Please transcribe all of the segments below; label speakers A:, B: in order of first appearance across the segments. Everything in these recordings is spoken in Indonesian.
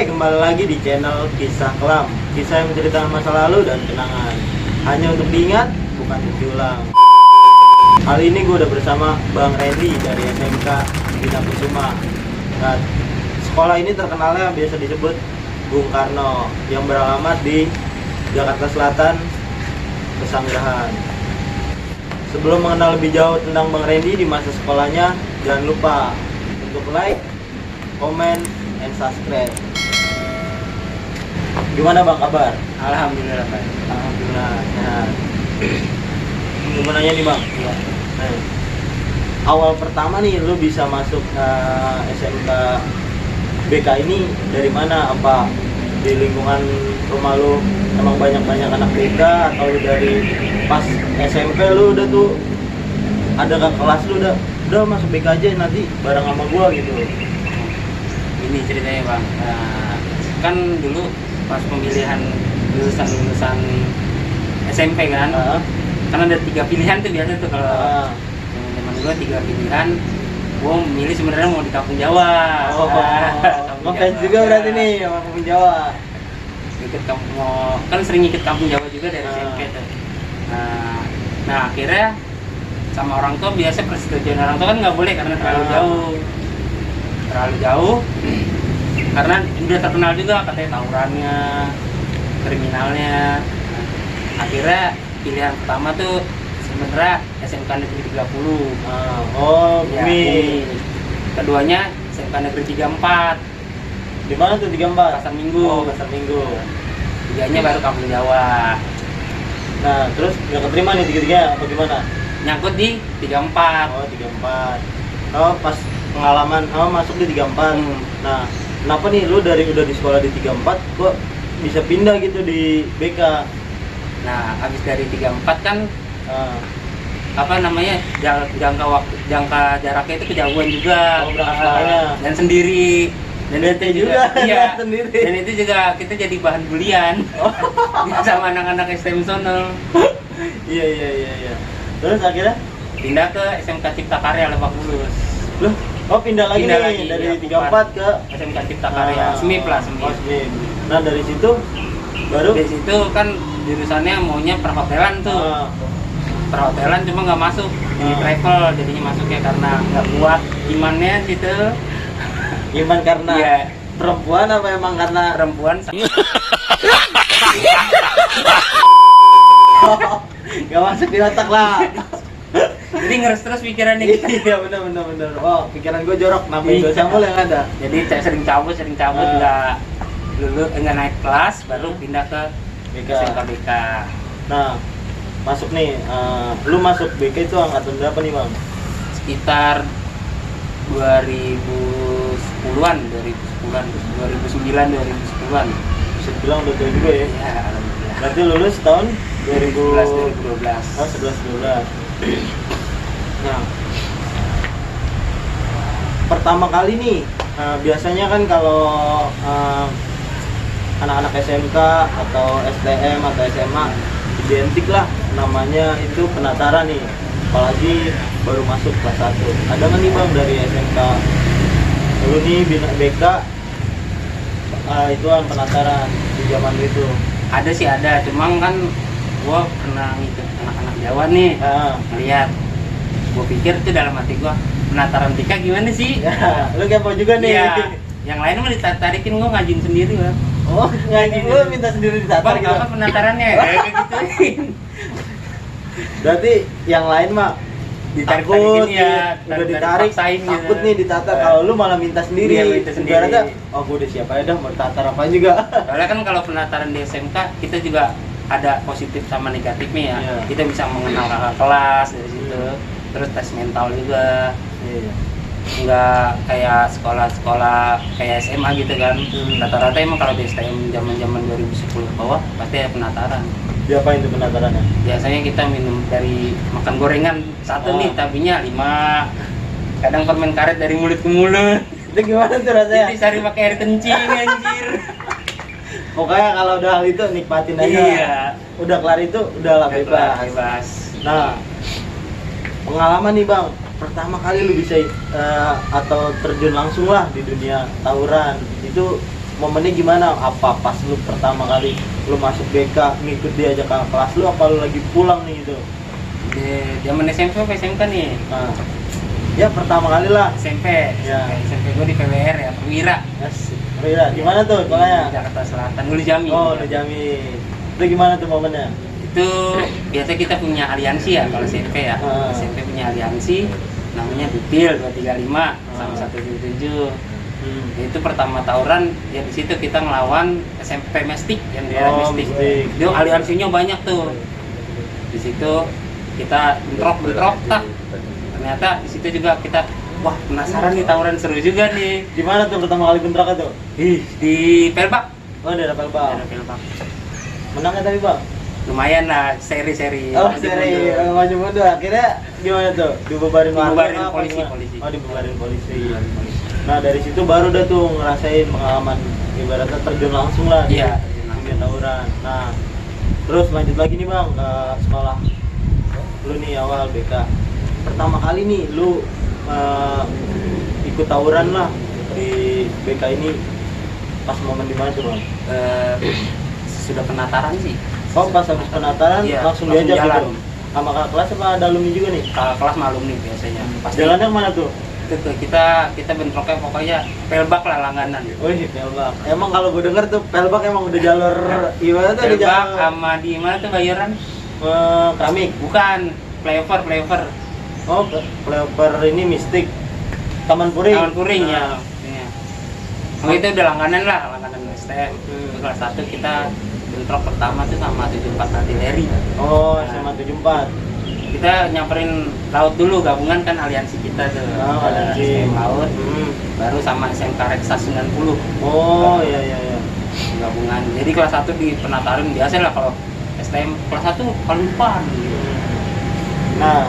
A: kembali lagi di channel Kisah Kelam. Kisah yang menceritakan masa lalu dan kenangan. Hanya untuk diingat, bukan untuk diulang. Kali ini gue udah bersama Bang Randy dari SMK Bina Kusuma. Nah, sekolah ini terkenalnya biasa disebut Bung Karno, yang beralamat di Jakarta Selatan, Pesanggerahan. Sebelum mengenal lebih jauh tentang Bang Randy di masa sekolahnya, jangan lupa untuk like, komen, and subscribe. Gimana Bang kabar?
B: Alhamdulillah Pak.
A: Alhamdulillah sehat. Gue mau nanya nih Bang.
B: Iya.
A: Nah, awal pertama nih lu bisa masuk SMK BK ini dari mana? Apa di lingkungan rumah lu emang banyak-banyak anak BK, atau lu dari pas SMP lu udah tuh ada ke kelas lu udah masuk BK aja nanti bareng sama gua gitu?
B: Ini ceritanya Bang. Kan dulu pas pemilihan lulusan SMP kan, kan ada 3 pilihan tuh biasa tuh kalau zaman gua 3 pilihan. Gua milih sebenarnya mau di Kampung Jawa.
A: Ngefans juga berarti nih sama Kampung Jawa.
B: Ikut kampung, kan sering ikut Kampung Jawa juga dari SMP tuh. Nah akhirnya sama orang tua, biasa persetujuan orang tua kan nggak boleh karena terlalu jauh karena udah terkenal juga katanya tawurannya, kriminalnya. Akhirnya pilihan pertama tuh sebenarnya SMK Negeri 30.
A: Ya,
B: Bumi. Keduanya SMK Negeri 34.
A: Di mana tuh 34?
B: Pasar Minggu.
A: Pasar Minggu.
B: Tiganya baru Kampung Jawa.
A: Nah, terus nggak keterima nih tiga-tiga apa gimana?
B: Nyangkut di 34.
A: 34. Pas pengalaman masuk di 34. Nah, kenapa nih lu udah di sekolah di 34 kok bisa pindah gitu di BK?
B: Nah, habis dari 34 kan apa namanya? Jangka jaraknya itu kejauhan juga. Dan sendiri. Dan
A: bete juga.
B: Iya,
A: sendiri.
B: Dan itu juga kita jadi bahan bulian. Sama anak-anak STM sono.
A: Iya. Terus akhirnya
B: Pindah ke SMK Cipta Karya Lebak Bulus.
A: Loh, pindah lagi nih dari
B: iya,
A: 34 ke
B: SMK Cipta Karya, SMIP lah, SMIP.
A: SMIP. Nah, dari situ baru
B: Dari situ kan jurusannya maunya perhotelan tuh. Perhotelan cuma nggak masuk, jadi travel jadinya masuknya karena nggak kuat imannya situ.
A: Iman karena
B: Iya.
A: perempuan apa emang karena
B: Perempuan.
A: gak masuk di otak lah.
B: Jadi ngeres terus pikirannya kita.
A: Iya, benar. Pikiran gue jorok, nambahin dosa mulu yang ada.
B: Jadi sering cabut nggak naik kelas, baru pindah ke
A: BK.
B: SMK BK.
A: Nah, masuk nih, lu masuk BK itu angkatan berapa nih Bang?
B: Sekitar 2010-an, 2009-2010-an.
A: Bisa bilang udah tua juga ya?
B: Ya, alhamdulillah.
A: Berarti lulus tahun
B: 2011-2012.
A: 11-12. Nah, pertama kali nih, biasanya kan kalau anak-anak SMK atau STM atau SMA identik lah namanya itu penataran nih, apalagi baru masuk kelas 1. Ada nggak nih Bang dari SMK lu nih BK itu kan penataran di zaman itu?
B: Ada sih, ada, cuma kan gua pernah ngikut anak-anak Jawa nih, lihat, gua pikir tuh dalam hati gua, penataran BK gimana sih?
A: Ya, lu kepo juga nih.
B: Iya, yang lain mah ditarikin, gua ngajuin sendiri Bang.
A: Oh, ngajuin lu minta sendiri ditatar
B: Bang,
A: gitu?
B: apa penatarannya? Kayak gituin.
A: Berarti yang lain mah takut
B: ya,
A: udah ditarik, takut
B: gitu.
A: nih ditatar. Kalau lu malah minta sendiri.
B: Iya, minta sendiri.
A: Ibaratnya, gue udah siap aja dah mau tatar apa juga.
B: Soalnya kan kalau penataran di SMK kita juga ada positif sama negatifnya ya.
A: Iya.
B: Kita bisa mengenal kakak kelas dari situ. Terus tes mental juga.
A: Iya.
B: Nggak kayak sekolah-sekolah kayak SMA gitu kan. Rata-rata emang kalau di STM zaman-zaman 2010 ke bawah pasti ada penataran.
A: Diapain tuh penatarannya?
B: Biasanya kita minum dari makan gorengan satu nih, tabinya 5. Kadang permen karet dari mulut ke mulut.
A: Itu gimana tuh rasanya?
B: Ditisari pakai air kencing anjir.
A: Pokoknya kalau udah hal itu nikmatin aja.
B: Iya.
A: Udah kelar itu udah lah bebas. Nah, pengalaman nih Bang, pertama kali lu bisa atau terjun langsung lah di dunia tawuran itu momennya gimana? Apa pas lu pertama kali lu masuk BK ngikut diajak ke kelas lu, apa lu lagi pulang nih gitu?
B: Di zaman SMP apa SMK nih?
A: Nah, ya pertama kali lah.
B: SMP.
A: Ya.
B: SMP gue di PWR ya, Perwira.
A: Yes. Rira, gimana tuh
B: Di
A: sekolahnya?
B: Jakarta Selatan, Ulu Jami.
A: Oh, udah Jami. Itu gimana tuh momennya?
B: Itu biasa kita punya aliansi ya kalau SMP ya.
A: Ah.
B: SMP punya aliansi namanya Dupil 235 sama 177. Itu pertama tawuran ya, di situ kita ngelawan SMP Mestik yang daerah Mestik. Itu aliansinya banyak tuh. Di situ kita bentrok tah. Ternyata di situ juga kita wah penasaran nih, tawuran seru juga nih.
A: Di mana tuh pertama kali bentrok itu?
B: Di Pelbak.
A: Oh, daerah Pelbak.
B: Daerah Pelbak.
A: Menang ya tapi bang?
B: Lumayan lah, seri-seri.
A: Oh, seri maju mundur. Akhirnya gimana tuh? Dibubarin warga apa
B: polisi,
A: gimana?
B: polisi.
A: Oh, dibubarin polisi. Nah, dari situ baru dah tuh ngerasain pengalaman ibaratnya terjun langsung lah di
B: Iya,
A: dunia tawuran. Nah, terus lanjut lagi nih bang ke sekolah. Lu nih awal BK. Pertama kali nih lu ikut tawuran lah di BK ini, pas momen di mana tuh bang?
B: Sudah penataran sih.
A: Oh, pas habis penataran
B: Iya,
A: langsung
B: langsung
A: diajak
B: jalan.
A: gitu? Sama kakak kelas apa ada alumni juga nih?
B: Kakak kelas malum nih biasanya. Pasti
A: Jalannya kemana tuh?
B: itu tuh, kita bentroknya pokoknya Pelbak lah langganan.
A: Wih, Pelbak. Emang kalau gue denger tuh Pelbak emang udah jalur gimana tuh? Ada
B: Pelbak
A: jalur
B: sama di mana tuh Bayoran?
A: keramik.
B: Bukan, flyover.
A: Oh, flyover ini mistik. Taman Puring.
B: Taman Puring ya.
A: Nah.
B: Iya. Oh, itu udah langganan STM. Itu kelas 1 kita bentrok pertama tuh sama 74 artileri.
A: Oh,
B: Nah.
A: sama 74.
B: Kita nyamperin laut dulu, gabungan kan aliansi kita tuh.
A: Oh, aliansi.
B: STM laut.
A: Hmm.
B: Baru sama SMK Reksa 90.
A: Oh, iya.
B: Gabungan. Jadi kelas 1 di penataran biasa lah, kalau STM kelas 1 paling depan.
A: Nah,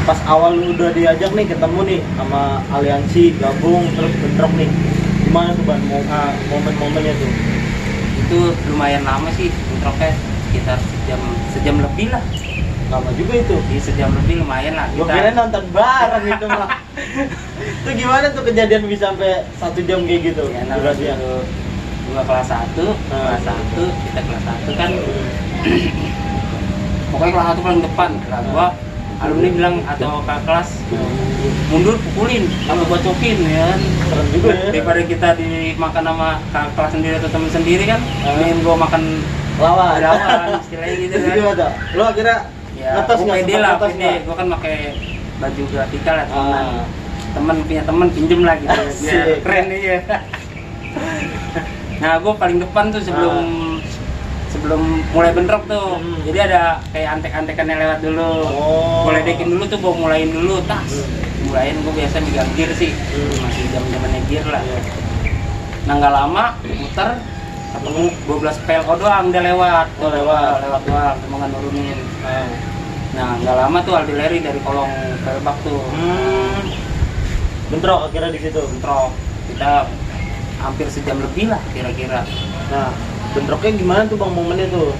A: pas awal lu udah diajak nih ketemu nih sama aliansi gabung terus bentrok nih, gimana tuh bang momen-momennya tuh?
B: Itu lumayan lama sih bentroknya, sekitar sejam lebih lah.
A: Lama juga itu.
B: Di sejam lebih lumayan lah
A: Gue kira nonton bareng itu mah. Itu gimana tuh kejadian bisa sampai 1 jam kayak gitu?
B: Ya, nah,
A: durasinya?
B: itu gua kelas 1, kita kelas 1 kan pokoknya kelas 1 paling depan lah. Gua alumni bilang atau kakak kelas mundur pukulin atau bacokin ya kan.
A: Serem juga ya.
B: Daripada kita dimakan sama kakak kelas sendiri atau temen sendiri kan, mending gua makan
A: Lawan.
B: istilahnya gitu
A: Terus
B: kan.
A: gimana tuh? Lu akhirnya
B: Ya,
A: ngetes
B: gua
A: nggak?
B: pede
A: Sempat
B: lah,
A: ngetes
B: pede.
A: nggak?
B: Gua kan pakai baju grafika lah,
A: Ah.
B: temen punya temen pinjem lah gitu,
A: Asik.
B: biar keren aja. Nah, gue paling depan tuh sebelum mulai bentrok tuh. Jadi ada kayak antek-antekan yang lewat dulu.
A: Oh.
B: Gue ledekin dulu tuh, gue mulain dulu tas. Mulain gue biasa megang gear sih, masih zaman-zamannya gear lah. Nah, nggak lama muter ketemu 12 PLO doang udah lewat.
A: Oh, lewat
B: doang, cuma nggak nurunin. Nah, nggak lama tuh artileri dari kolong Pelbak tuh.
A: Bentrok akhirnya di situ.
B: Bentrok. Kita hampir sejam lebih lah kira-kira.
A: Nah, bentroknya gimana tuh bang momennya tuh?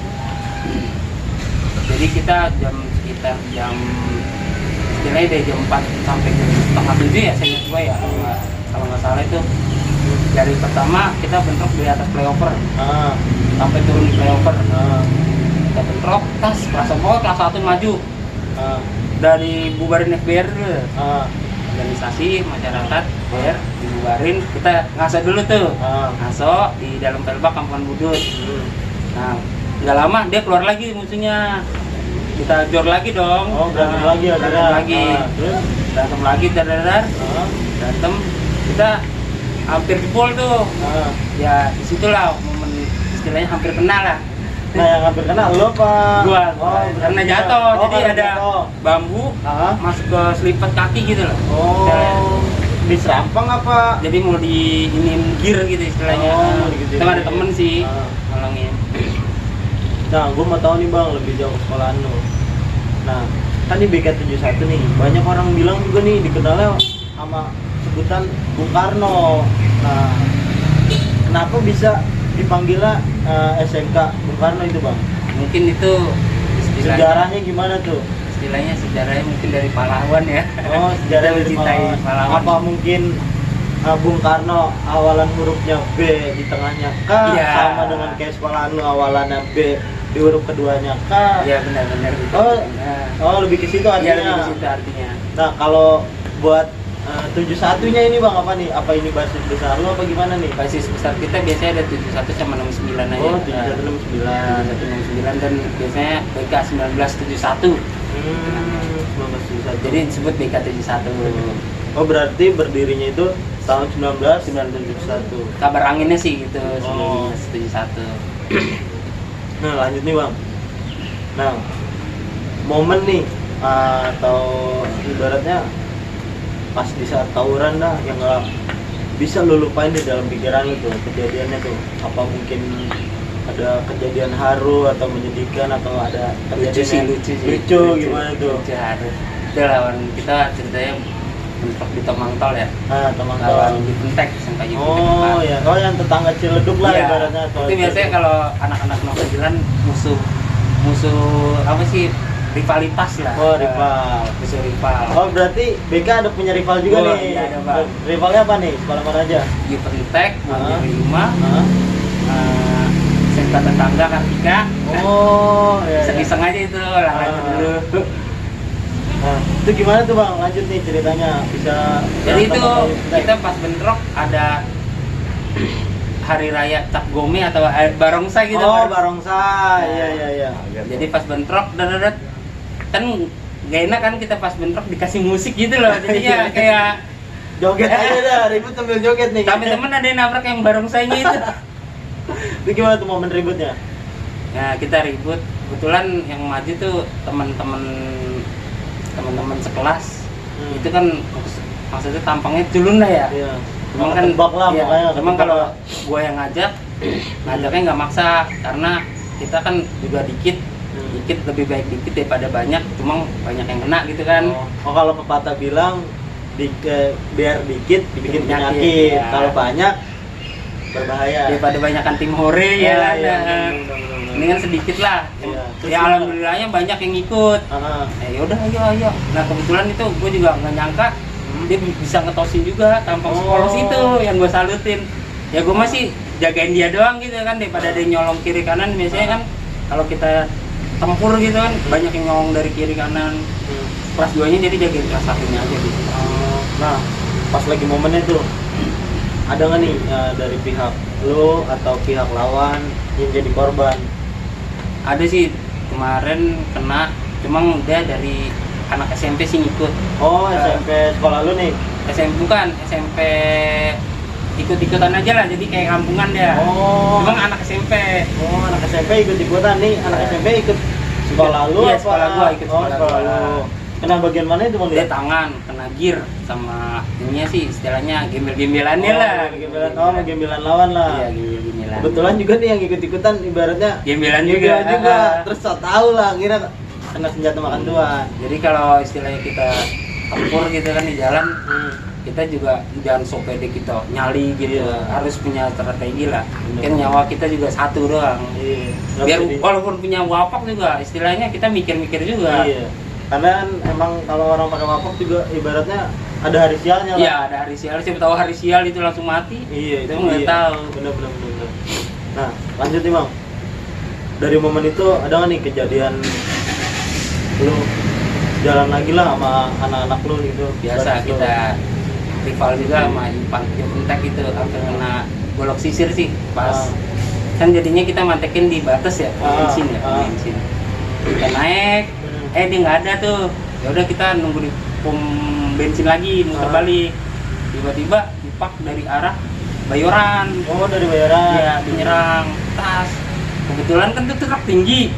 B: Jadi kita sekitar jam istilahnya dari jam 4 sampai jam setengah 7 ya, saya ingat gue ya, kalau nggak salah itu. Dari pertama kita bentrok di atas flyover sampai turun di flyover. Kita bentrok, kelas 1 maju. Dari bubarin FBR dulu. Organisasi masyarakat biar dibubarin, kita ngaso dulu tuh. Ngaso di dalam Pelbak Kampungan Budut. Nah, nggak lama dia keluar lagi musuhnya, kita jor lagi dong.
A: Berantem lagi ya?
B: Berantem lagi.
A: Terus?
B: Berantem lagi, berantem, kita hampir jebol tuh. Ya disitulah momen istilahnya hampir kena lah.
A: Nah, yang hampir kena lu apa?
B: Gua,
A: berarti
B: karena jatuh, jadi
A: karena
B: ada
A: jatuh.
B: bambu masuk ke selipet kaki gitu loh.
A: Diserampang apa?
B: Jadi mau diinin gear gitu istilahnya.
A: Mau digituin.
B: Kita ada temen sih nolongin.
A: Nah, gue mau tahu nih bang, lebih jauh ke sekolahan lu. Nah, kan di BK71 nih, banyak orang bilang juga nih dikenalnya sama sebutan Bung Karno. Nah, kenapa bisa dipanggilnya SMK Bung Karno itu bang?
B: Mungkin itu
A: Sejarahnya gimana tuh?
B: Istilahnya sejarahnya mungkin dari pahlawan ya.
A: Oh, sejarah dari
B: Mencintai pahlawan.
A: Apa mungkin Bung Karno awalan hurufnya B, di tengahnya K,
B: Iya.
A: sama dengan kayak sekolah lu awalannya B, di huruf keduanya K.
B: Iya benar-benar gitu.
A: Oh,
B: Nah,
A: oh lebih ke situ
B: iya
A: artinya.
B: lebih ke situ artinya.
A: Nah, kalau buat 71-nya ini Bang apa nih? Apa ini basis besar lu apa gimana nih?
B: Basis besar kita biasanya ada 71 sama 69 aja.
A: Oh, 7169.
B: 7169 dan biasanya BK 1971.
A: 1971.
B: Jadi disebut BK 71.
A: Oh, berarti berdirinya itu tahun 1971.
B: Kabar anginnya sih gitu,
A: Oh.
B: 1971.
A: Nah, lanjut nih Bang. Nah, momen nih atau ibaratnya pas di saat tawuran dah yang nggak bisa lu lupain di dalam pikiran lu tuh kejadiannya tuh, apa mungkin ada kejadian haru atau menyedihkan atau ada
B: Lucu sih, lucu sih.
A: lucu gimana tuh?
B: Lucu harus. Itu lawan kita ceritanya bentrok di Tomangtol ya.
A: Teman
B: Lawan di Pentek sampai di
A: oh ya, oh yang tetangga Ciledug lah
B: Iya.
A: ibaratnya.
B: Itu biasanya kalau anak-anak Novelan musuh apa sih, rivalitas lah.
A: Oh, rival.
B: Musuh rival.
A: Oh, berarti BK ada punya rival juga
B: Oh,
A: nih.
B: iya, ada, Bang.
A: Rivalnya apa nih? Sekolah mana aja?
B: Di Pentek,
A: Ah.
B: di rumah,
A: Hah?
B: SMK tetangga Kartika.
A: Oh, iya.
B: Iseng-iseng aja itu olahraga
A: Ah.
B: dulu.
A: Nah, itu gimana tuh Bang? Lanjut nih ceritanya. Bisa
B: Jadi itu
A: berantem atau tidak?
B: kita pas bentrok ada hari raya Cap Gome atau Barongsai gitu.
A: Oh, barongsai. Iya, iya, iya.
B: Jadi pas bentrok dadat kan gak enak kan kita pas bentrok dikasih musik gitu loh. Jadinya kayak
A: Joget aja dah, ribut sambil joget nih.
B: kami temen ada yang nabrak yang barongsainya itu.
A: Itu gimana tuh momen ributnya?
B: Nah, kita ribut. Kebetulan yang maju tuh teman-teman sekelas. Itu kan maksudnya tampangnya culun lah ya.
A: Iya.
B: Emang kan
A: Tebak lah
B: iya,
A: makanya.
B: emang
A: ketebak
B: kalau
A: lah.
B: gua yang ngajaknya nggak maksa karena kita kan juga dikit lebih baik dikit daripada banyak, cuma banyak yang kena gitu kan.
A: Oh, kalau pepatah bilang biar dikit bikin penyakit.
B: ya.
A: Kalau banyak berbahaya.
B: Daripada banyakan tim hore ya kan.
A: Iya,
B: Nah, ini kan sedikit lah.
A: Iya. Terus
B: Ya alhamdulillahnya banyak yang ikut.
A: Ah,
B: Yaudah ayo. Nah kebetulan itu gue juga nggak nyangka dia bisa ngetosin juga tampang sekolah itu yang gue salutin. Ya gue masih jagain dia doang gitu kan daripada dia nyolong kiri kanan. Biasanya kan kalau kita tempur gitu kan banyak yang nyolong dari kiri kanan. Kelas 2 nya jadi jagain kelas 1 nya aja gitu.
A: Nah, pas lagi momennya tuh ada nggak nih dari pihak lo atau pihak lawan yang jadi korban?
B: Ada sih kemarin kena, cuma dia dari anak SMP sih ngikut.
A: Oh, SMP sekolah lu nih?
B: SMP ikut-ikutan aja lah, jadi kayak kampungan dia.
A: Oh.
B: Cuma anak SMP.
A: Oh, anak SMP ikut-ikutan nih. Anak
B: Iya.
A: SMP ikut sekolah lu
B: Iya,
A: apa?
B: sekolah gua, ikut
A: Oh,
B: sekolah gua.
A: lu. Kena bagian mana itu Bang?
B: Dia tangan, kena gear sama ininya sih istilahnya gembel-gembelannya lah.
A: Gembelan lawan lah.
B: Iya, gembel-gembelan.
A: Kebetulan juga nih yang ikut-ikutan ibaratnya
B: Gembelan
A: gembelan
B: juga.
A: juga. Terus so tau lah kira kena senjata makan tuan.
B: Jadi kalau istilahnya kita tempur gitu kan di jalan, kita juga jangan sok pede kita nyali gitu.
A: Iya.
B: Harus punya strategi lah.
A: Bener.
B: Kan nyawa kita juga satu doang.
A: Iya.
B: Biar walaupun punya wapak juga istilahnya kita mikir-mikir juga.
A: Iya. Karena kan emang kalau orang pakai wapak juga ibaratnya ada hari sialnya lah.
B: Iya, ada hari sial. Siapa tahu hari sial itu langsung mati.
A: Iya,
B: Itu nggak tahu.
A: Bener. Nah, lanjut nih Bang. Dari momen itu ada nggak nih kejadian lu jalan lagi lah sama anak-anak lu gitu?
B: Biasa
A: Baris lu.
B: kita rival juga sama Ipan Joventek itu hampir kena golok sisir sih pas. Kan jadinya kita mantekin di batas ya, bensin ya, bensin. Kita naik, dia nggak ada tuh. Ya udah kita nunggu di pom bensin lagi, muter balik. Tiba-tiba dipak dari arah Bayoran.
A: Oh, dari Bayoran.
B: Iya, dinyerang tas. Kebetulan kan tuh truk tinggi.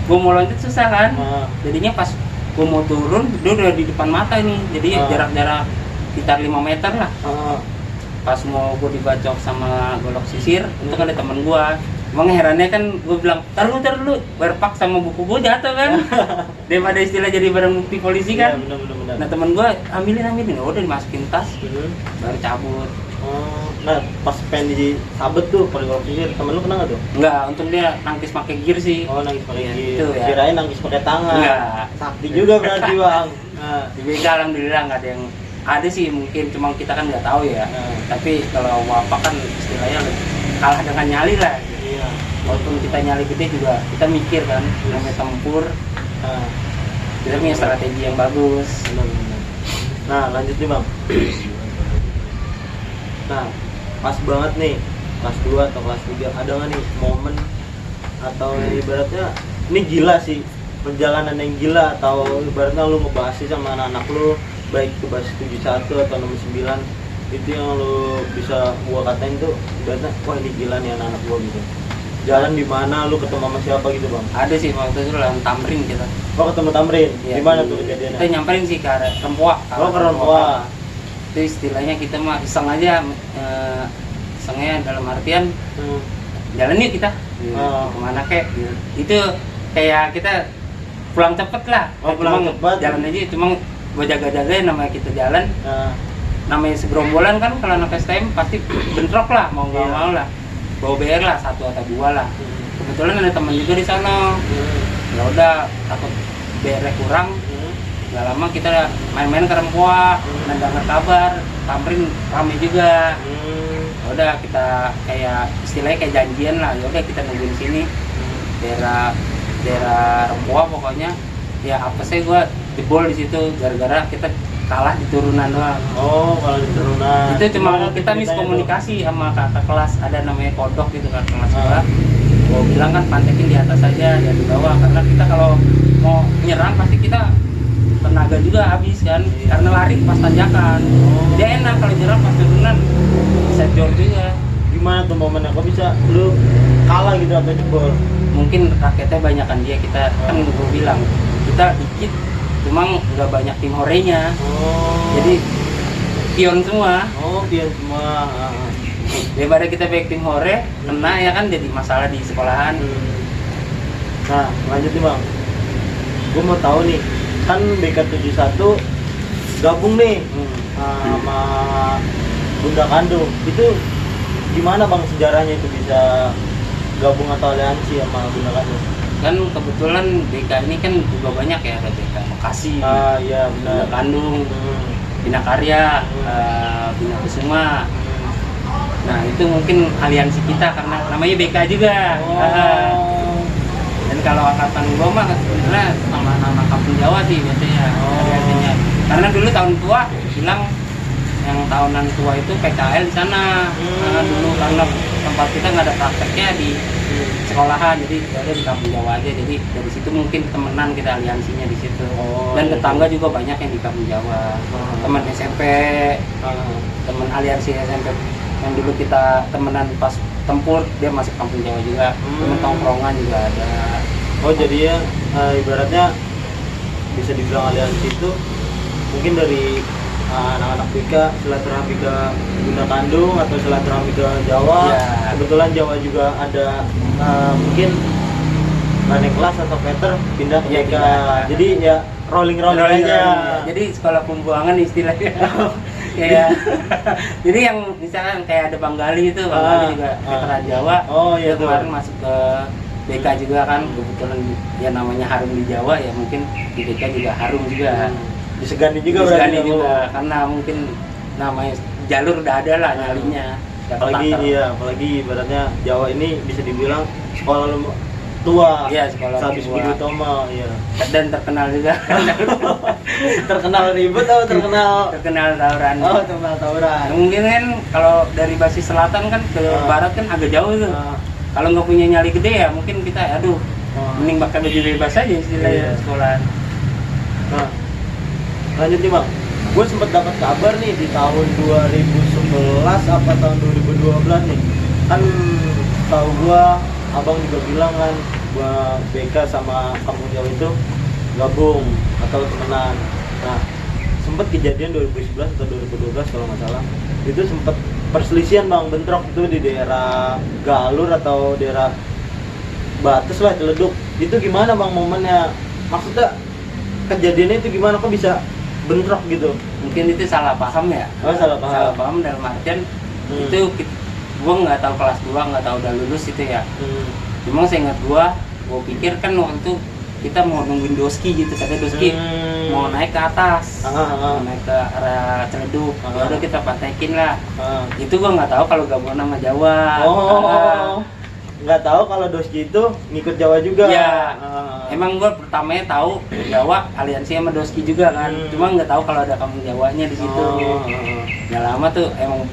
B: Gue mau loncat susah kan. Jadinya pas gue mau turun, dia udah di depan mata ini. Jadi jarak-jarak sekitar 5 meter lah. Pas mau gue dibacok sama golok sisir, itu kan ada temen gue. Emang herannya kan gue bilang, tar dulu, berpak sama buku gue jatuh kan. Daripada istilah jadi barang bukti polisi kan.
A: Iya, bener.
B: Nah temen gue ambilin, udah dimasukin tas, baru cabut.
A: Nah, pas pengen disabet tuh pakai golok sisir, temen lu kena nggak tuh?
B: Enggak, untung dia nangkis pakai gear sih.
A: Oh, nangis pakai
B: Iya,
A: gigi.
B: itu ya.
A: Kirain nangis pakai tangan.
B: Enggak.
A: Sakti juga berarti Bang. Nah,
B: Di BK alhamdulillah nggak ada yang ada sih mungkin, cuma kita kan nggak tahu ya. Tapi kalau wapak kan istilahnya kalah dengan nyali lah.
A: Iya.
B: Walaupun kita nyali gede juga kita mikir kan, namanya tempur. Kita punya strategi yang bagus.
A: Benar. Nah lanjut nih bang. Nah pas banget nih kelas 2 atau kelas 3 ada nggak nih momen atau ibaratnya ini gila sih, perjalanan yang gila, atau ibaratnya lu ngebahas sih sama anak-anak lu baik ke basis 71 atau 69 itu yang lu bisa gua katain tuh ibaratnya wah ini gila nih anak-anak gua gitu. Jalan di mana, lu ketemu sama siapa gitu bang?
B: Ada sih waktu itu lawan Tamrin kita.
A: Oh ketemu Tamrin,
B: Ya,
A: di mana tuh kejadiannya?
B: Kita nyamperin sih ke arah Rempoa.
A: Oh ke Rempoa.
B: Itu istilahnya kita mah iseng aja, isengnya dalam artian jalan yuk kita kemana kek gitu. Itu kayak kita pulang cepet lah.
A: Oh, pulang cepet.
B: Jalan aja, cuma gue jaga-jagain namanya kita jalan. Namanya segerombolan kan kalau anak STM pasti bentrok lah, mau nggak mau lah. Bawa BR lah, 1 atau 2 lah. Kebetulan ada teman juga di sana. Ya udah, takut BR kurang. Gak lama kita main-main ke Rempoa, dan dengar kabar Tamrin rame juga. Ya udah kita kayak istilahnya kayak janjian lah. Ya udah kita nungguin sini. Daerah Rempoa pokoknya. Ya apa sih gue jebol di situ gara-gara kita kalah di turunan doang.
A: Oh, kalau di turunan.
B: Itu cuma kita miskomunikasi sama kakak kelas, ada namanya kodok gitu kan kelas gua. Gua bilang kan pantekin di atas saja, ya di bawah, karena kita kalau mau nyerang pasti kita tenaga juga habis kan, karena lari pas tanjakan. Dia enak kalau nyerang pas turunan bisa jor juga.
A: Gimana tuh momennya kok bisa lu kalah gitu atau jebol?
B: Mungkin raketnya banyakan dia, kita kan gua bilang kita dikit, cuma nggak banyak tim horenya. Jadi pion semua.
A: Pion semua.
B: Daripada kita baik tim hore kena ya kan jadi masalah di sekolahan.
A: Nah lanjut nih bang, gue mau tahu nih kan BK71 gabung nih sama Bunda Kandung, itu gimana bang sejarahnya itu bisa gabung atau aliansi sama Bunda Kandung?
B: Kan kebetulan BK ini kan juga banyak ya, ada BK Bekasi,
A: iya benar,
B: Bunda Kandung, Bina Karya, Bina Kusuma. Nah itu mungkin aliansi kita karena namanya BK juga. Dan kalau angkatan gua mah sebenarnya nama Kampung Jawa sih biasanya aliansinya. Karena dulu tahun tua bilang yang tahunan tua itu PKL di sana. Dulu karena tempat kita nggak ada prakteknya di sekolahan, jadi ada di Kampung Jawa aja. Jadi dari situ mungkin temenan kita aliansinya di situ. Dan tetangga juga banyak yang di Kampung Jawa. Teman SMP, teman aliansi SMP yang dulu kita temenan pas tempur, dia masuk Kampung Jawa juga. Temen tongkrongan juga ada.
A: Oh jadi ya ibaratnya bisa dibilang aliansi itu mungkin dari anak-anak BK silaturahmi ke Bunda Kandung atau silaturahmi ke Jawa. Kebetulan Jawa juga ada mungkin naik kelas atau veter pindah ke BK. Jadi ya rolling aja.
B: Jadi sekolah pembuangan istilahnya. Kayak jadi yang misalkan kayak ada Bang Gali itu, Bang Gali juga veteran Jawa. Dia kemarin masuk ke BK juga kan, kebetulan dia namanya harum di Jawa, ya mungkin di BK juga harum juga.
A: Disegani juga
B: berarti juga karena mungkin namanya jalur udah ada lah nyalinya.
A: Apalagi ibaratnya Jawa ini bisa dibilang sekolah tua.
B: Iya, sekolah
A: Sabis Budi Tomo, iya.
B: Dan terkenal juga.
A: Terkenal ribut atau terkenal
B: tawuran.
A: Terkenal tawuran.
B: Mungkin kan kalau dari basis selatan kan ke barat kan agak jauh tuh. Kalau nggak punya nyali gede ya mungkin kita mending pakai baju bebas aja istilahnya sekolah.
A: Nah, lanjut nih bang, gue sempat dapat kabar nih di tahun 2011 apa tahun 2012 nih, kan tahu gue abang juga bilang kan gua BK sama Kampung Jawa itu gabung atau temenan. Nah sempet kejadian 2011 atau 2012 kalau nggak salah, itu sempet perselisihan bang, bentrok itu di daerah Galur atau daerah Bates lah, Ciledug. Itu gimana bang momennya, maksudnya kejadiannya itu gimana kok bisa bentrok gitu?
B: Mungkin itu salah paham ya.
A: Salah
B: paham dalam artian itu gua nggak tahu kelas 2, nggak tahu udah lulus itu ya. Cuma saya ingat gua pikir kan waktu itu kita mau nungguin doski gitu, katanya doski mau naik ke atas, mau naik ke arah Ciledug, ya udah kita praktekin lah. Itu gua nggak tahu kalau gabungan sama Jawa.
A: Nggak tahu kalau doski itu ngikut Jawa juga.
B: Ya, emang gua pertamanya tahu Jawa aliansi sama doski juga kan, cuma nggak tahu kalau ada kampung Jawanya di situ. Nggak lama tuh emang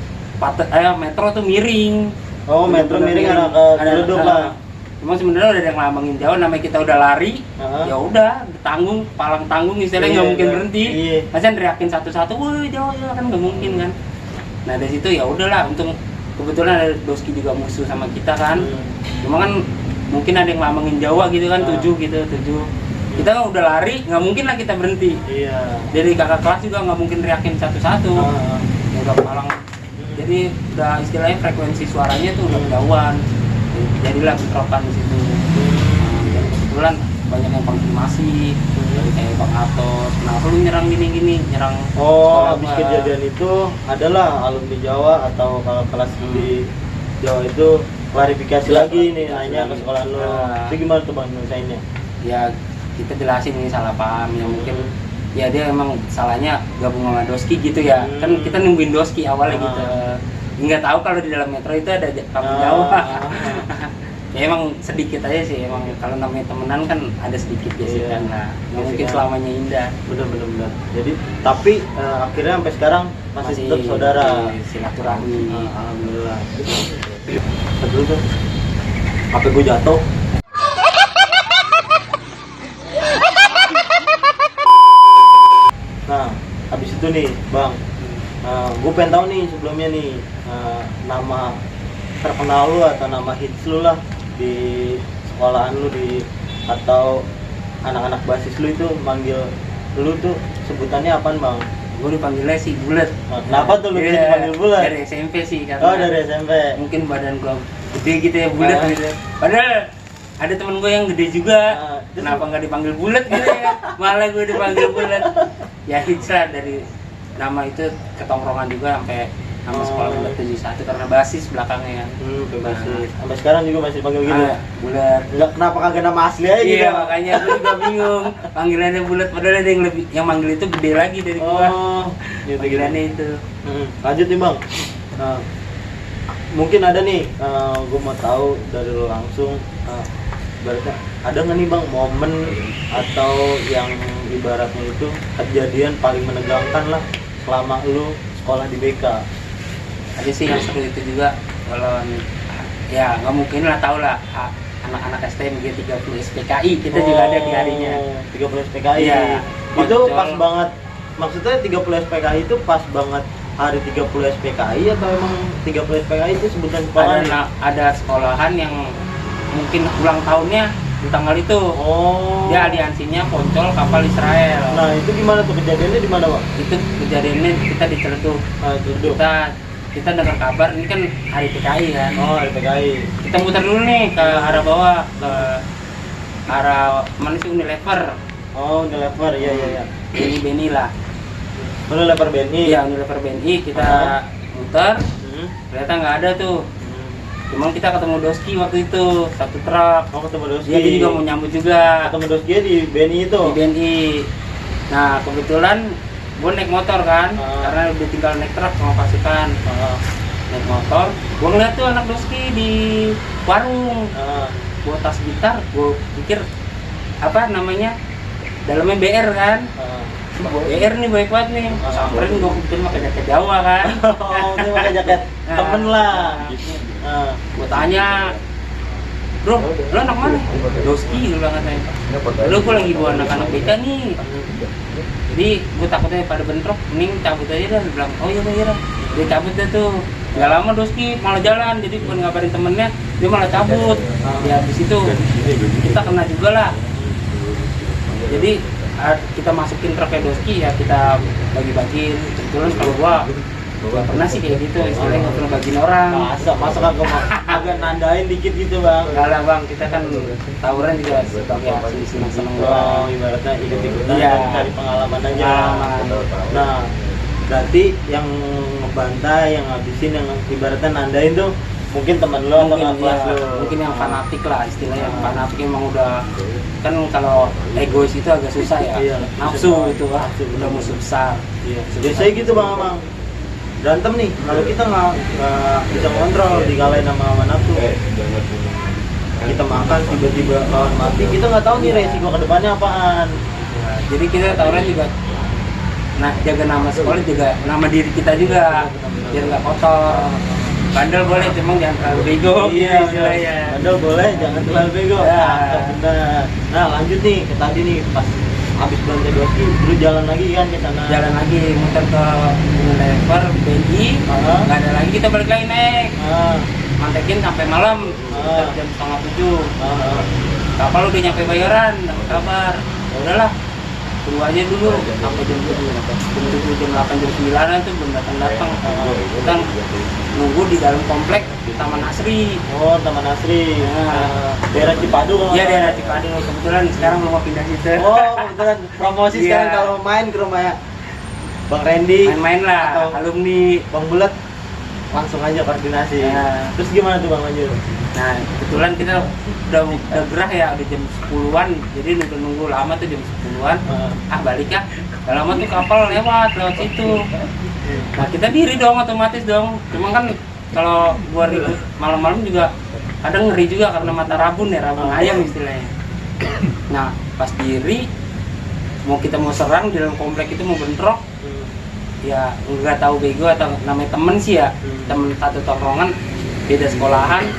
B: metro tuh miring.
A: Metro miring ada ke Ciledug lah.
B: Cuma sebenarnya udah ada yang lambangin Jawa, namanya kita udah lari, ya udah tanggung, palang tanggung istilahnya nggak mungkin berhenti. Masa teriakin satu-satu, woi Jawa kan nggak mungkin kan. Nah dari situ ya udahlah, untung kebetulan ada doski juga musuh sama kita kan. Cuma kan mungkin ada yang lambangin Jawa gitu kan, 7 gitu, 7. Kita kan udah lari, nggak mungkin lah kita berhenti. Dari kakak kelas juga nggak mungkin teriakin satu-satu. Udah palang, jadi udah istilahnya frekuensi suaranya tuh udah ketahuan. Jadilah bentrokan di situ. Dan kebetulan banyak yang konfirmasi dari kayak Bang Atos, kenapa lu nyerang gini-gini, nyerang
A: habis kejadian itu adalah alumni Jawa atau kalau kelas di Jawa itu klarifikasi lagi nih, nanya ke sekolah lu. Itu gimana tuh Bang nyelesainnya?
B: Ya kita jelasin ini salah paham ya, mungkin ya dia emang salahnya gabung sama doski gitu ya. Kan kita nungguin doski awalnya gitu. Nggak tahu kalau di dalam metro itu ada kampung Jawa. Ya emang sedikit aja sih, emang kalau namanya temenan kan ada sedikit ya sih kan. Nah, nggak mungkin selamanya indah.
A: Bener. Jadi tapi akhirnya sampai sekarang masih tetap saudara.
B: Silaturahmi.
A: Alhamdulillah. Betul tuh. HP gue jatuh. Nah, habis itu nih, Bang. Gue pengen tahu nih sebelumnya nih nama terkenal lu atau nama hits lu lah di sekolahan lu atau anak-anak basis lu itu manggil lu tuh sebutannya apaan Bang?
B: Gue dipanggilnya si Bulet.
A: Kenapa tuh lu bisa dipanggil Bulet?
B: Dari SMP sih karena.
A: Dari SMP.
B: Mungkin badan gue gede gitu ya, Bulet gitu. Padahal ada temen gue yang gede juga. Kenapa nggak dipanggil Bulet gitu ya? Malah gue dipanggil Bulet. Ya hits lah, dari nama itu ketongkrongan juga sampai nama sekolah Bulet 71 karena basis belakangnya kan.
A: Basis. Sampai sekarang juga masih panggil gitu.
B: Bulet.
A: Enggak, kenapa kagak nama asli aja gitu?
B: Iya, makanya gue juga bingung. Panggilannya Bulet, padahal ada yang manggil itu gede lagi dari gua.
A: Gitu
B: panggilannya itu.
A: Lanjut nih Bang. Mungkin ada nih, gue mau tahu dari lo langsung. Berarti ada nggak nih Bang momen atau yang ibaratnya itu kejadian paling menegangkan lah selama lu sekolah di BK?
B: Ada sih yang seru itu juga, kalau ya nggak mungkin lah, tau lah anak-anak STMG 30 SPKI kita juga ada di harinya
A: 30 SPKI
B: ya,
A: itu pas banget, maksudnya 30 SPKI itu pas banget hari 30 SPKI atau emang 30 SPKI itu sebutan sekolah?
B: Ada sekolahan yang mungkin ulang tahunnya di tanggal itu. Dia aliansinya Poncol Kapal Israel.
A: Nah itu gimana tuh kejadiannya, di mana Bang?
B: Itu kejadiannya kita di Ciledug. Kita dengar kabar ini kan hari PKI kan.
A: Hari PKI.
B: Kita muter dulu nih ke arah bawah, ke arah mana sih, Unilever.
A: Unilever, iya.
B: Beni lah.
A: Unilever BNI.
B: Iya, Unilever BNI. Kita muter, ternyata nggak ada tuh. Cuman kita ketemu Doski waktu itu, satu truk.
A: Ketemu Doski.
B: Dia juga mau nyambut juga.
A: Ketemu Doski di BNI itu? Di
B: BNI. Nah, kebetulan gue naik motor kan, karena udah tinggal naik truk sama pasukan. Naik motor, gue ngeliat tuh anak Doski di warung. Gue tas gitar, gue pikir apa namanya, dalamnya BR kan. BR nih baik banget nih. Samperin gue kebetulan pakai jaket Jawa kan.
A: Ini pakai jaket temen lah.
B: Gue tanya, bro, lo anak mana? Doski, gue bilang katanya. Lo gue lagi bawa anak-anak BK nih. Jadi gue takutnya pada bentrok, mending cabut aja dah. Dia bilang, oh iya. Dia cabut deh tuh. Gak lama Doski malah jalan, jadi bukan ngabarin temennya, dia malah cabut. Ya habis itu kita kena juga lah. Jadi kita masukin truknya Doski, ya kita bagi-bagiin. Kebetulan kalau gua gak pernah sih kayak gitu, istilahnya gak pernah bagiin orang.
A: Masa agak nandain dikit gitu Bang?
B: Enggak lah Bang, kita kan tawuran juga sebagai aksi senang-senang doang.
A: Ibaratnya ikut-ikutan cari pengalaman aja. Nah, berarti yang ngebantai, yang ngabisin, yang ibaratnya nandain tuh Mungkin teman lu atau
B: mungkin
A: kelas
B: ya,
A: lu.
B: mungkin yang fanatik lah istilahnya. Fanatik emang udah kan kalau egois itu agak susah ya.
A: Iya.
B: Nafsu gitu lah,
A: Nafsu,
B: udah musuh besar.
A: Iya. Biasanya gitu bang. Berantem nih, kalau kita nggak bisa kontrol dikalahin sama nafsu, kita makan tiba-tiba lawan mati, kita nggak tahu nih resiko kedepannya apaan.
B: Ya, jadi kita tawuran juga jaga nama sekolah, juga nama diri kita juga biar nggak kotor. Bandel boleh, cuma jangan terlalu bego.
A: Iya,
B: istilahnya.
A: bandel boleh, jangan terlalu bego.
B: Ya.
A: Benar. Nah lanjut nih ke tadi nih, pas habis belanja doski, dulu jalan lagi kan ke sana.
B: Jalan lagi muter ke Unilever, BNI, nggak ada lagi, kita balik lagi naik. Mantekin sampai malam, sekitar jam 6:30. Kapal udah nyampe Bayaran, dapat kabar. Ya udahlah, tunggu aja dulu sampai jam 7, jam 8, jam 9 tuh belum datang. Kita nunggu di dalam komplek Taman Asri.
A: Oh, Taman Asri. Daerah Cipadu kalau
B: Iya,
A: nggak
B: daerah
A: salah.
B: Cipadu. Kebetulan sekarang belum mau pindah situ.
A: Oh, kebetulan promosi
B: Iya.
A: sekarang kalau main ke rumah Bang Randy
B: Main-main lah,
A: atau
B: alumni.
A: Bang Bulat langsung aja koordinasi.
B: Ya.
A: Terus gimana tuh Bang lanjut?
B: Nah, kebetulan kita udah gerah ya, udah jam 10-an. Jadi nunggu lama tuh jam 10-an. Balik ya. Gak lama tuh kapal lewat situ. Nah, kita diri dong, otomatis dong. Cuma kan kalau gua ribut malam-malam juga kadang ngeri juga karena mata rabun ya, rabun ayam istilahnya. Nah, pas diri kita mau serang di dalam komplek itu, mau bentrok, ya nggak tahu bego atau namanya temen sih ya, temen satu tongkrongan beda sekolahan.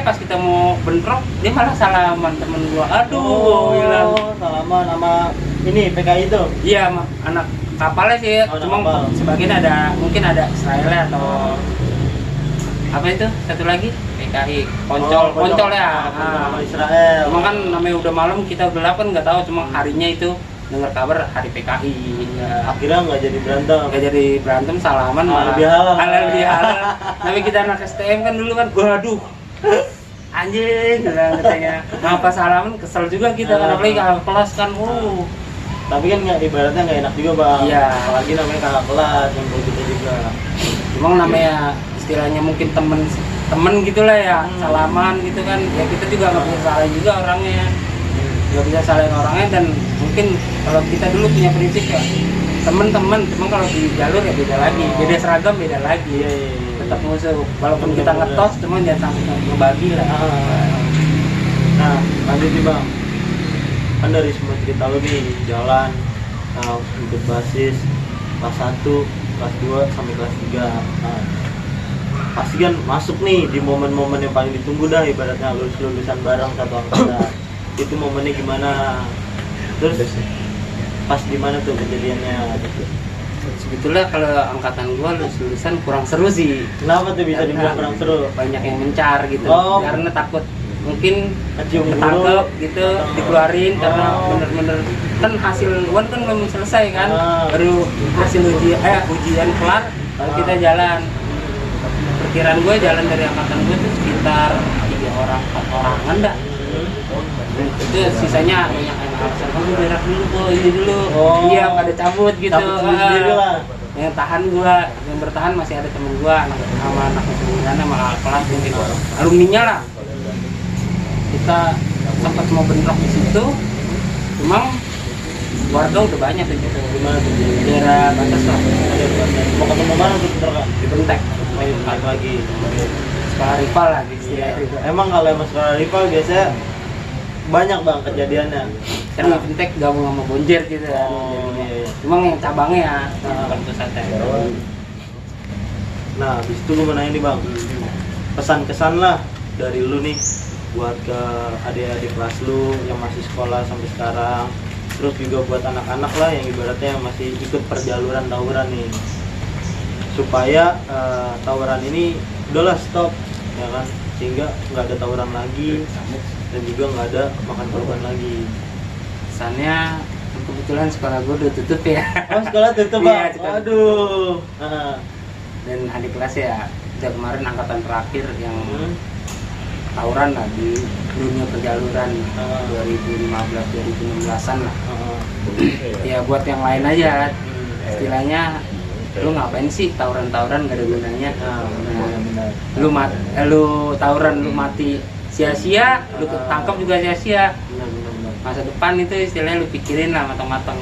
B: Pas kita mau bentrok dia malah salaman temen gua. Aduh, bilang
A: salaman sama ini PKI itu.
B: iya anak kapalnya sih.
A: Oh,
B: Cuma
A: kapal.
B: sebagian ada, mungkin ada Israel atau apa itu satu lagi PKI poncol ya.
A: Nama Israel.
B: Cuma kan namanya udah malam, kita gelap kan nggak tahu. Cuma harinya itu dengar kabar hari PKI ya.
A: Akhirnya nggak jadi berantem.
B: Nggak jadi berantem, salaman malah
A: lebih halal.
B: lebih halal. Tapi kita anak STM kan dulu kan, waduh anjing katanya. Ngapa salaman, kesel juga kita kan, apalagi kakak kelas kan.
A: Tapi kan nggak, ibaratnya nggak enak juga Bang.
B: Iya.
A: Apalagi namanya kakak kelas yang kayak gitu juga.
B: Cuma namanya istilahnya mungkin temen gitulah ya, salaman gitu kan. Ya kita juga nggak bisa salahin juga orangnya, nggak bisa salahin orangnya. Dan mungkin kalau kita dulu punya prinsip ya, temen-temen, cuma kalau di jalur ya beda lagi, beda seragam beda lagi.
A: Iya.
B: Tetap musuh, walaupun kita ngetos, cuma jangan sampai ngebagi lah.
A: Nah, lanjut nih Bang. Kan dari semua cerita lu nih, jalan, ikut basis, kelas 1, kelas 2, sampai kelas 3. Nah, pasti kan masuk nih di momen-momen yang paling ditunggu dah, ibaratnya lulusan bareng satu angkatan. Itu momennya gimana? Terus pas di mana tuh kejadiannya?
B: Sebetulnya kalau angkatan gua lulusan kurang seru sih.
A: Kenapa tuh bisa dibilang kurang seru?
B: Banyak yang mencar gitu, karena takut mungkin
A: Kecium
B: ketangkep
A: burung
B: gitu, dikeluarin karena bener-bener kan hasil UAN kan belum selesai kan, baru hasil ujian kelar baru kita jalan. Perkiraan gue jalan dari angkatan gue tuh sekitar 3 orang 4 orangan dah. Itu sisanya banyak yang absen, kamu berak dulu kok, ini dulu. Iya, pada cabut gitu.
A: Sendiri lah.
B: Yang tahan gua, yang bertahan masih ada temen gua, anak 9 sama kelas mungkin alumninya lah. Kita sempat mau bentrok di situ, cuma warga udah banyak di situ.
A: Gimana tuh?
B: Daerah batas lah.
A: Mau ketemu mana tuh bentar
B: Di Bentek.
A: balik lagi.
B: Sekolah rival lah gitu.
A: Emang kalau emang sekolah rival biasanya banyak Bang kejadiannya.
B: Kan di Bentek gabung sama Bonjer gitu kan.
A: Iya.
B: Cuma yang cabangnya ya, bukan pusatnya.
A: Nah, habis itu gue mau nanya nih Bang, pesan-kesan lah dari lu nih buat ke adik-adik kelas lu yang masih sekolah sampai sekarang, terus juga buat anak-anak lah yang ibaratnya masih ikut perjaluran tawuran nih, supaya tawuran ini udahlah stop ya kan, sehingga nggak ada tawuran lagi dan juga nggak ada makan korban lagi.
B: Kesannya kebetulan sekolah gue udah tutup ya.
A: Oh, sekolah tutup
B: Iya,
A: Bang.
B: sekolah
A: Aduh.
B: Dan adik kelas ya udah kemarin angkatan terakhir yang tawuran lah di dunia perjaluran 2015-2016an lah. Ya buat yang lain aja, istilahnya lu ngapain sih tawuran-tawuran gak ada gunanya. Nah,
A: benar.
B: Lu tawuran lu mati sia-sia, lu ketangkap juga sia-sia.
A: Benar.
B: Masa depan itu istilahnya lu pikirin lah matang-matang.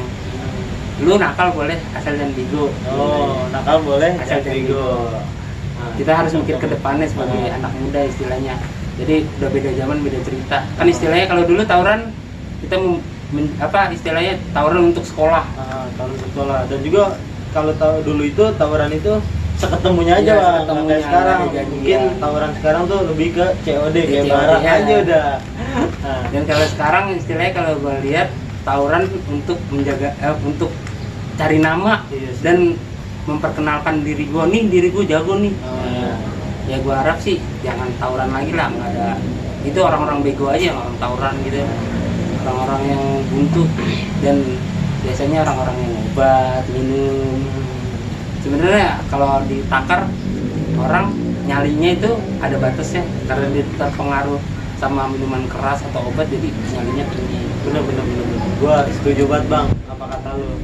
B: Lu nakal boleh asal jangan bego.
A: Oh, nakal boleh
B: asal
A: jangan
B: jangan
A: bego.
B: bego. Kita harus mikir ke depannya sebagai anak muda istilahnya. Jadi udah beda zaman, beda cerita. Kan istilahnya kalau dulu tawuran kita istilahnya tawuran untuk sekolah.
A: Tawuran untuk sekolah. Dan juga kalau dulu itu tawuran itu seketemunya aja,
B: Iya,
A: Bang.
B: seketemunya,
A: Kayak sekarang
B: nggak ada janjian.
A: mungkin tawuran sekarang tuh lebih ke COD kayak
B: COD,
A: barang
B: ya.
A: aja udah.
B: Dan kalau sekarang istilahnya kalau gue lihat tawuran untuk menjaga untuk cari nama
A: Iya sih.
B: dan memperkenalkan diri gue jago nih.
A: Iya.
B: Ya gue harap sih jangan tawuran lagi lah, nggak ada itu orang-orang bego aja yang orang tawuran gitu, orang-orang yang buntu dan biasanya orang-orang yang obat minum. Sebenarnya kalau ditakar orang nyalinya itu ada batasnya karena dia terpengaruh sama minuman keras atau obat, jadi nyalinya tinggi.
A: Bener. Gua setuju banget, Bang, apa kata lu.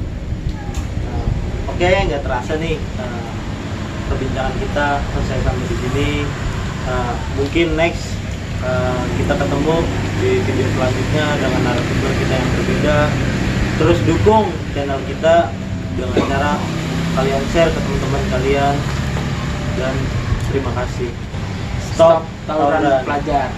A: Oke, nggak terasa nih perbincangan kita selesai sampai di sini. Mungkin next kita ketemu di video selanjutnya dengan narasumber kita yang berbeda. Terus dukung channel kita dengan cara kalian share ke teman-teman kalian, dan terima kasih. Stop
B: Tawuran
A: tawuran.
B: pelajar.